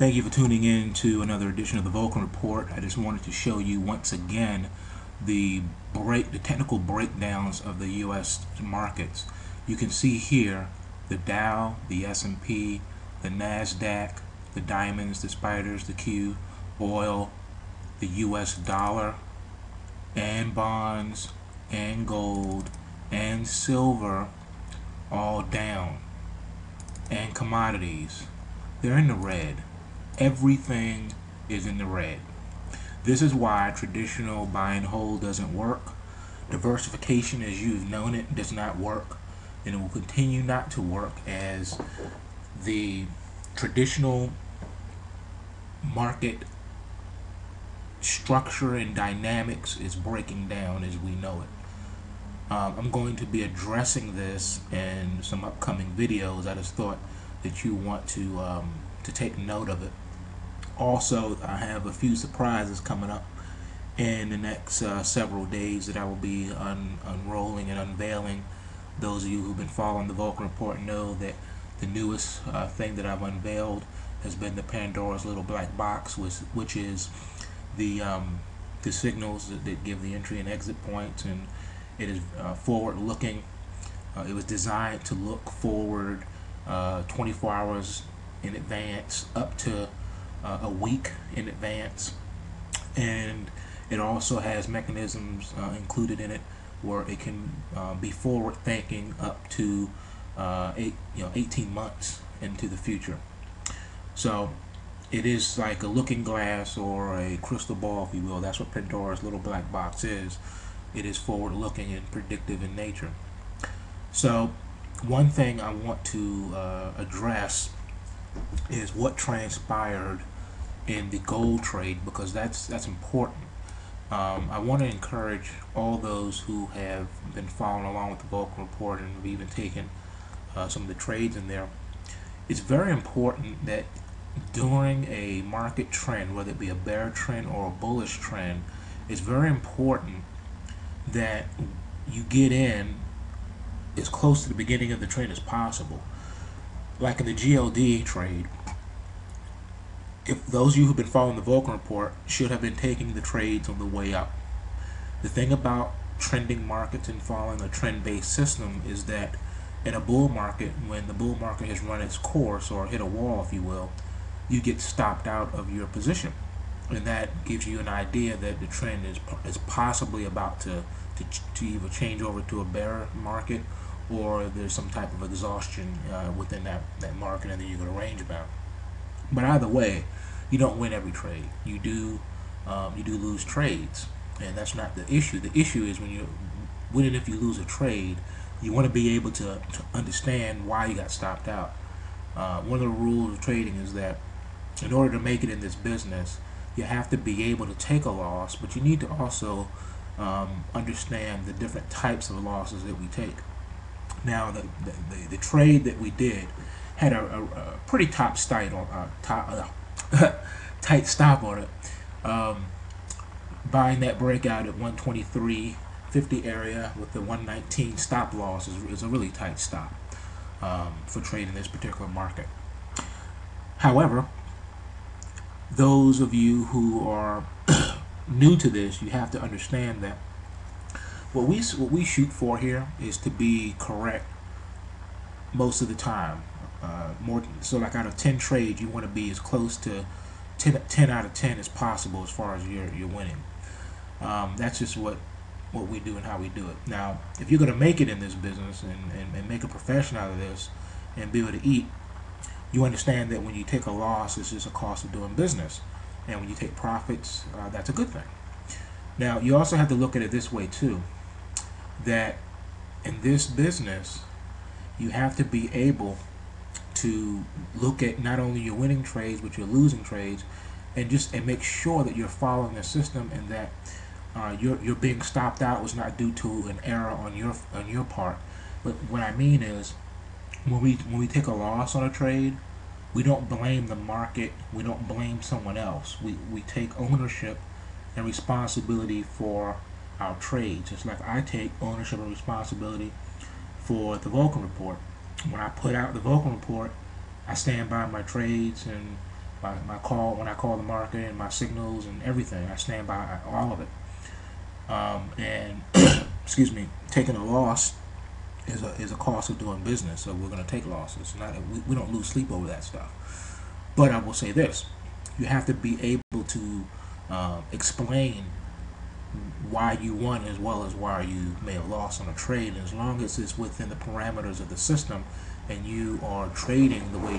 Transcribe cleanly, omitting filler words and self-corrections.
Thank you for tuning in to another edition of the Vulcan Report. I just wanted to show you once again the technical breakdowns of the U.S. markets. You can see here the Dow, the S&P, the NASDAQ, the diamonds, the spiders, the Q, oil, the U.S. dollar, and bonds, and gold, and silver, all down, and commodities. They're in the red. Everything is in the red. This is why traditional buy and hold doesn't work. Diversification, as you've known it, does not work, and it will continue not to work as the traditional market structure and dynamics is breaking down as we know it. I'm going to be addressing this in some upcoming videos. I just thought that you want to take note of it. Also, I have a few surprises coming up in the next several days that I will be unrolling and unveiling. Those of you who've been following the Vulcan Report know that the newest thing that I've unveiled has been the Pandora's little black box, which is the signals that give the entry and exit points, and it is forward-looking. It was designed to look forward 24 hours in advance, up to a week in advance, and it also has mechanisms included in it where it can be forward-thinking up to 18 months into the future. So it is like a looking glass or a crystal ball, if you will. That's what Pandora's little black box is. It is forward-looking and predictive in nature. So one thing I want to address is what transpired in the gold trade, because that's important. I want to encourage all those who have been following along with the Vulcan Report and have even taken some of the trades in there. It's very important that during a market trend, whether it be a bear trend or a bullish trend, it's very important that you get in as close to the beginning of the trend as possible. Like in the GLD trade, if those of you who've been following the Vulcan Report should have been taking the trades on the way up. The thing about trending markets and following a trend-based system is that in a bull market, when the bull market has run its course or hit a wall, if you will, you get stopped out of your position, and that gives you an idea that the trend is possibly about to either change over to a bear market, or there's some type of exhaustion within that market, and then you're going to range bound. But either way, you don't win every trade. You do lose trades, and that's not the issue. The issue is when you win, and if you lose a trade, you want to be able to understand why you got stopped out. One of the rules of trading is that in order to make it in this business, you have to be able to take a loss, but you need to also understand the different types of losses that we take. Now, the trade that we did had a pretty tight stop on it. Buying that breakout at 123.50 area with the 119 stop loss is a really tight stop for trading this particular market. However, those of you who are new to this, you have to understand that what we shoot for here is to be correct most of the time. So like out of 10 trades, you want to be as close to 10 out of 10 as possible as far as you're winning. That's just what we do and how we do it. Now, if you're going to make it in this business and make a profession out of this and be able to eat, you understand that when you take a loss, it's just a cost of doing business, and when you take profits, that's a good thing. Now, you also have to look at it this way too, that in this business, you have to be able to look at not only your winning trades but your losing trades, and make sure that you're following the system, and that you're being stopped out was not due to an error on your part. But what I mean is, when we take a loss on a trade, we don't blame the market, we don't blame someone else. We take ownership and responsibility for our trades. Just like I take ownership and responsibility for the Vulcan Report. When I put out the Vulcan Report, I stand by my trades, and my call, when I call the market, and my signals and everything. I stand by all of it. And excuse me, taking a loss is a cost of doing business, so we're going to take losses. We don't lose sleep over that stuff. But I will say this: you have to be able to explain why you won as well as why you may have lost on a trade. And as long as it's within the parameters of the system and you are trading the way